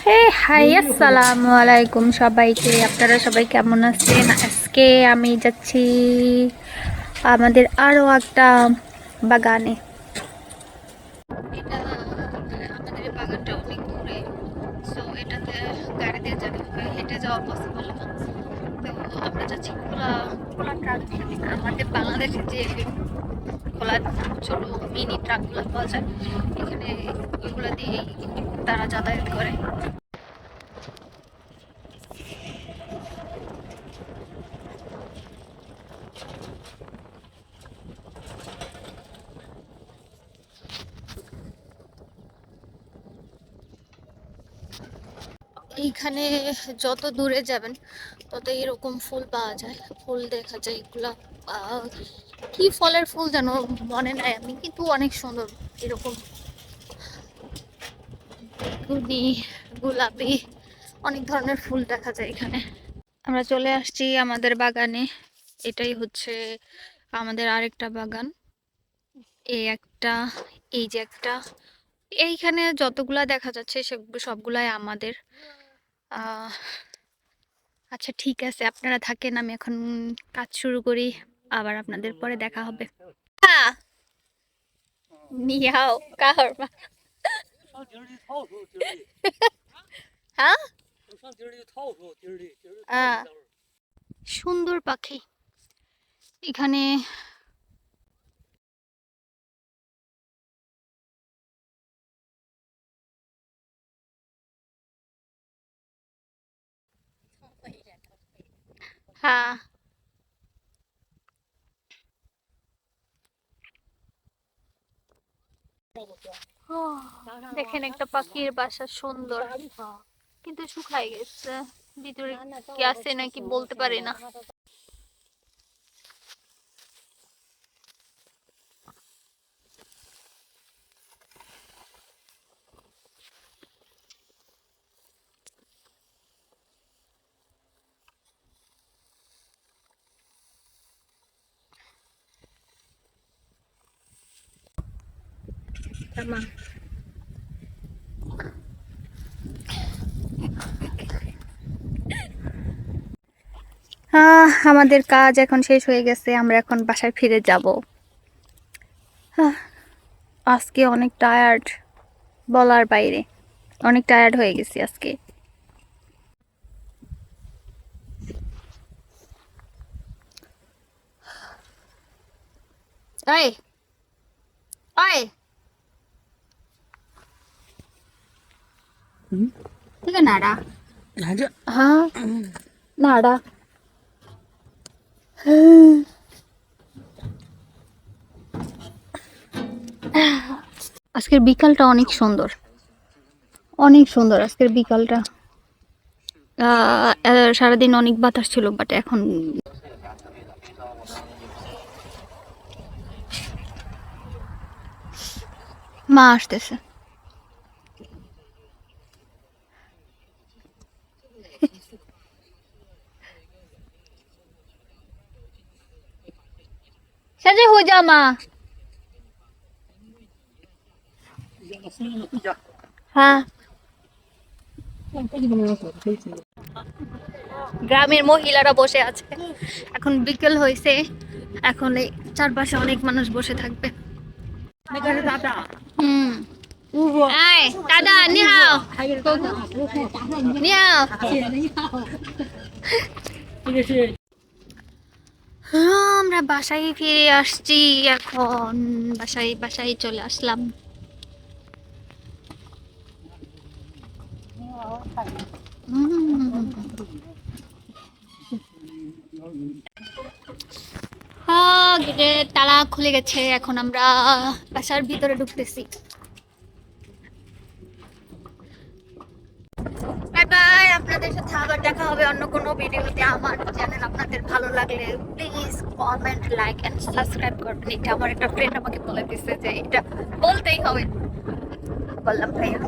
High আসসালামু আলাইকুম সবাইকে। আপনারা সবাই কেমন আছেন? আজকে আমি যাচ্ছি আমাদের আরো একটা বাগানে। এটা আমাদের বাগানটা অনেক দূরে, সো এটাতে গাড়ি দিয়ে যেতে হবে, হেঁটে যাওয়া পসিবল না। তো আমরা যাচ্ছি খোলা খোলা ট্রাক। আমাদের বাংলাদেশে যে খোলা ছোট মিনি ট্রাকগুলো পাওয়া যায়, এখানে ওইগুলো দিয়ে তারা যাতায়াত করে। এইখানে যত দূরে যাবেন তত এরকম ফুল পাওয়া যায়, ফুল দেখা যায়। এগুলা কি ফলের ফুল যেন মনে নাই আমি, কিন্তু অনেক সুন্দর। এরকম বেগুনি, গোলাপি, অনেক ধরনের ফুল দেখা যায় এখানে। আমরা চলে আসছি আমাদের বাগানে। এটাই হচ্ছে আমাদের আরেকটা বাগান। এই একটা, এই যে একটা, এইখানে যতগুলা দেখা যাচ্ছে সবগুলাই আমাদের। আহ আচ্ছা ঠিক আছে, আপনারা থাকেন, আমি এখন কাজ শুরু করি, আবার আপনাদের পরে দেখা হবে। হ্যাঁ, মিয়াও কাহর মা। হ্যাঁ, সুন্দর পাখি এখানে। হ্যাঁ, দেখেন একটা পাখির বাসা সুন্দর, কিন্তু শুকায় গেছে। ভিতরে কি আছে নাকি বলতে পারি না। আমাদের কাজ এখন শেষ হয়ে গেছে, আমরা এখন বাসায় ফিরে যাব। আজকে অনেক টায়ার্ড, বলার বাইরে, অনেক টায়ার্ড হয়ে গেছি আজকে। ওই ওই, ঠিক আছে নাড়া। হ্যাঁ, নাড়া। আজকের বিকালটা অনেক সুন্দর, অনেক সুন্দর আজকের বিকালটা। সারাদিন অনেক বাতাস ছিল, বাট এখন মা আসতেছে। সাজে হো যা মা। হ্যাঁ, গ্রামের মহিলারা বসে আছে, এখন বিকেল হয়েছে, এখন এই চারপাশে অনেক মানুষ বসে থাকবে। হুম, আয় দাদা, নি হাও নি হাও। আমরা বাসায় ফিরে আসছি এখন, বাসায় বাসায় চলে আসলাম। গেটের তালা খুলে গেছে, এখন আমরা বাসার ভিতরে ঢুকতেছি। বাই বাই, আপনাদের সাথে আবার দেখা হবে অন্য কোনো ভিডিওতে। আমার চ্যানেল আপনাদের ভালো লাগলে please comment, like and subscribe করবেন। এটা আমার একটা ফ্রেন্ড আমাকে বলে দিচ্ছে যে এটা বলতেই হবে, বললাম ভাইয়া।